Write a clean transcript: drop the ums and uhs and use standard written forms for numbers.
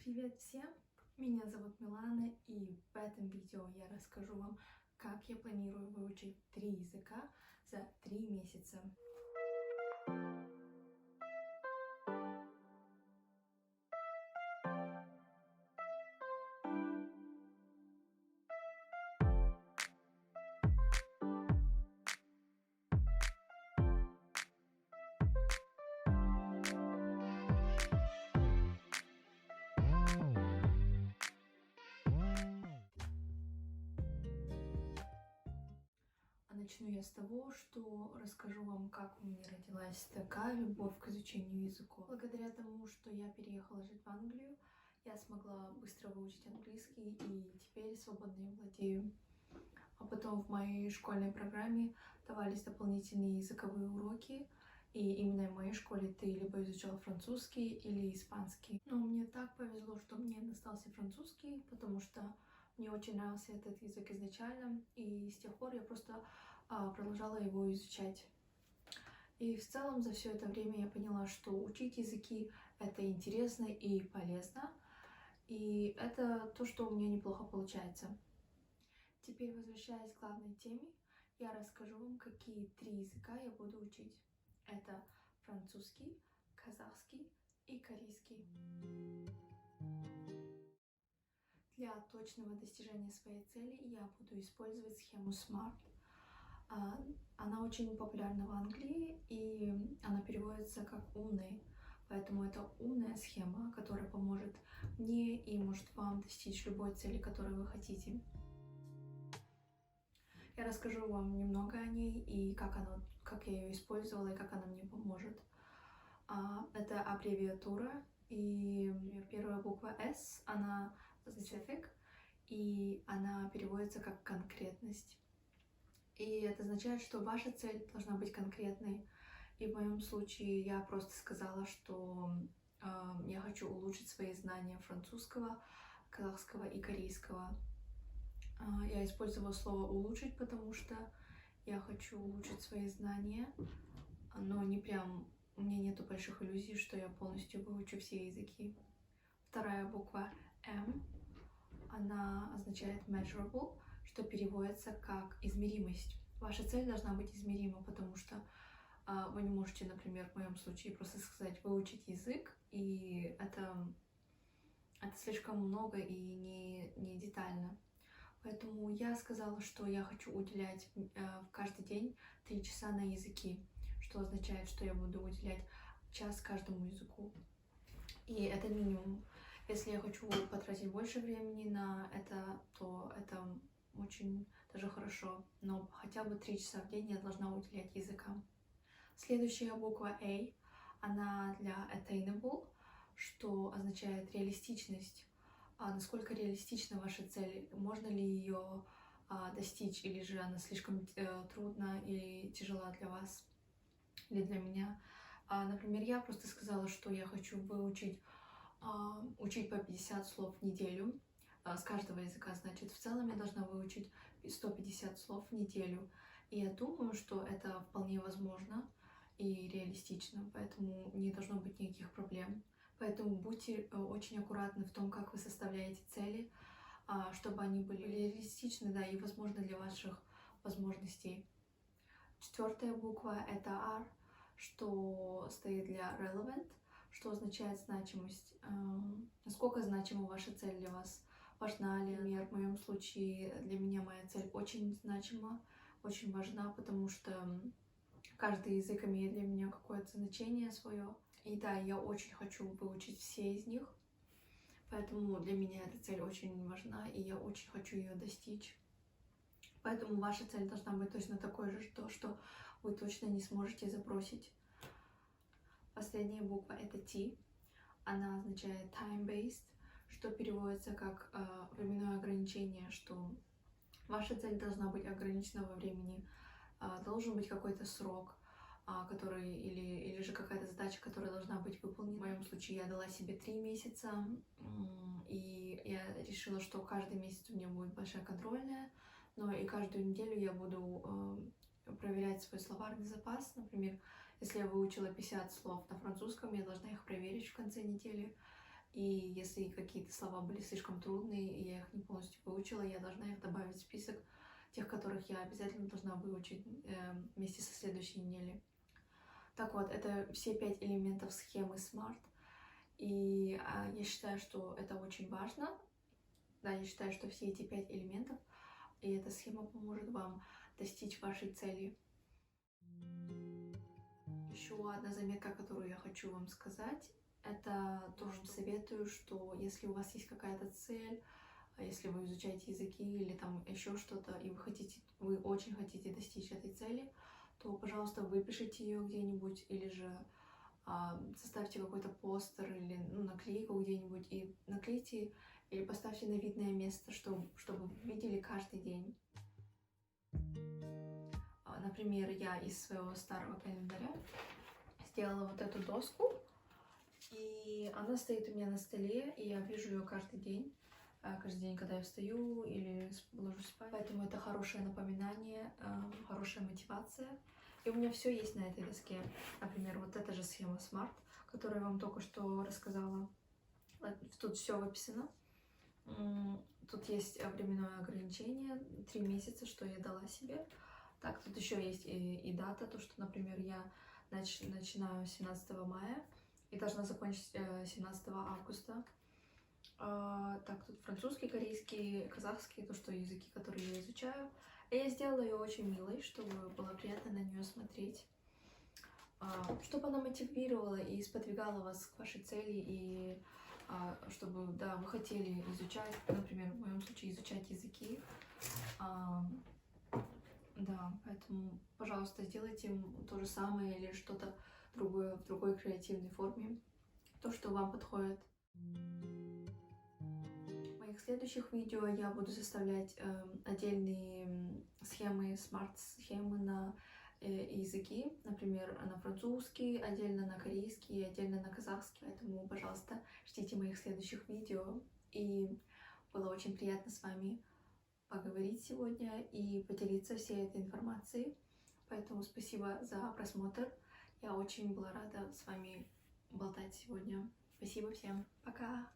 Привет всем! Меня зовут Милана, и в этом видео я расскажу вам, как я планирую выучить 3 языка за 3 месяца. Начну я с того, что расскажу вам, как у меня родилась такая любовь к изучению языков. Благодаря тому, что я переехала жить в Англию, я смогла быстро выучить английский и теперь свободно им владею. А потом в моей школьной программе давались дополнительные языковые уроки, и именно в моей школе ты либо изучал французский или испанский. Но мне так повезло, что мне достался французский, потому что мне очень нравился этот язык изначально, и с тех пор я просто продолжала его изучать. И в целом за все это время я поняла, что учить языки — это интересно и полезно, и это то, что у меня неплохо получается. Теперь, возвращаясь к главной теме, я расскажу вам, какие 3 языка я буду учить. Это французский, казахский и корейский. Для точного достижения своей цели я буду использовать схему SMART. Она очень популярна в Англии, и она переводится как «умный». Поэтому это умная схема, которая поможет мне и может вам достичь любой цели, которую вы хотите. Я расскажу вам немного о ней и как я ее использовала и как она мне поможет. Это аббревиатура, и первая буква S, она specific, и она переводится как конкретность. И это означает, что ваша цель должна быть конкретной. И в моем случае я просто сказала, что я хочу улучшить свои знания французского, казахского и корейского. Я использовала слово «улучшить», потому что я хочу улучшить свои знания, но не прям... У меня нету больших иллюзий, что я полностью выучу все языки. Вторая буква M, она означает measurable, что переводится как измеримость. Ваша цель должна быть измерима, потому что вы не можете, например, в моем случае просто сказать «выучить язык», и это слишком много и не детально. Поэтому я сказала, что я хочу уделять каждый день 3 часа на языки, что означает, что я буду уделять час каждому языку. И это минимум. Если я хочу потратить больше времени на это, то это очень даже хорошо. Но хотя бы 3 часа в день я должна уделять языкам. Следующая буква A, она для attainable, что означает реалистичность. Насколько реалистична ваша цель, можно ли ее достичь, или же она слишком трудна или тяжела для вас или для меня. Например, я просто сказала, что я хочу выучить учить по 50 слов в неделю с каждого языка, значит, в целом я должна выучить 150 слов в неделю. И я думаю, что это вполне возможно и реалистично, поэтому не должно быть никаких проблем. Поэтому будьте очень аккуратны в том, как вы составляете цели, чтобы они были реалистичны, да, и возможны для ваших возможностей. Четвертая буква — это R, что стоит для relevant, что означает значимость. Насколько значима ваша цель для вас? Важна ли? Например, в моем случае для меня моя цель очень значима, очень важна, потому что каждый язык имеет для меня какое-то значение свое. И да, я очень хочу выучить все из них, поэтому для меня эта цель очень важна, и я очень хочу ее достичь. Поэтому ваша цель должна быть точно такой же, что вы точно не сможете забросить. Последняя буква — это T. Она означает time-based, что переводится как временное ограничение, что ваша цель должна быть ограничена во времени. Должен быть какой-то срок, который или же какая-то задача, которая должна быть выполнена. В моем случае я дала себе 3 месяца, и я решила, что каждый месяц у меня будет большая контрольная, но и каждую неделю я буду проверять свой словарный запас. Например, если я выучила 50 слов на французском, я должна их проверить в конце недели. И если какие-то слова были слишком трудные, и я их не полностью выучила, я должна их добавить в список тех, которых я обязательно должна выучить вместе со следующей неделей. Так вот, это все 5 элементов схемы SMART. И я считаю, что это очень важно. Да, я считаю, что все эти 5 элементов, и эта схема поможет вам достичь вашей цели. Еще одна заметка, которую я хочу вам сказать, это то, что советую, что если у вас есть какая-то цель, если вы изучаете языки или там еще что-то, и вы очень хотите достичь этой цели, то, пожалуйста, выпишите ее где-нибудь, или же составьте какой-то постер или наклейку где-нибудь и наклейте или поставьте на видное место, чтобы вы видели каждый день. Например, я из своего старого календаря сделала вот эту доску, и она стоит у меня на столе, и я вижу ее каждый день, когда я встаю или ложусь спать. Поэтому это хорошее напоминание, хорошая мотивация. И у меня все есть на этой доске. Например, вот эта же схема SMART, которую я вам только что рассказала. Тут все описано. Тут есть временное ограничение, 3 месяца, что я дала себе. Так, тут еще есть и дата, то, что, например, я начинаю 17 мая и должна закончить 17 августа. Так, тут французский, корейский, казахский, то, что языки, которые я изучаю. И я сделала ее очень милой, чтобы было приятно на нее смотреть. Чтобы она мотивировала и сподвигала вас к вашей цели, и чтобы, да, вы хотели изучать, например, в моем случае изучать языки. Да, поэтому, пожалуйста, сделайте то же самое или что-то другое в другой креативной форме, то, что вам подходит. В моих следующих видео я буду составлять отдельные схемы, смарт-схемы на языки, например, на французский, отдельно на корейский, отдельно на казахский. Поэтому, пожалуйста, ждите моих следующих видео. И было очень приятно с вами поговорить сегодня и поделиться всей этой информацией. Поэтому спасибо за просмотр. Я очень была рада с вами болтать сегодня. Спасибо всем. Пока!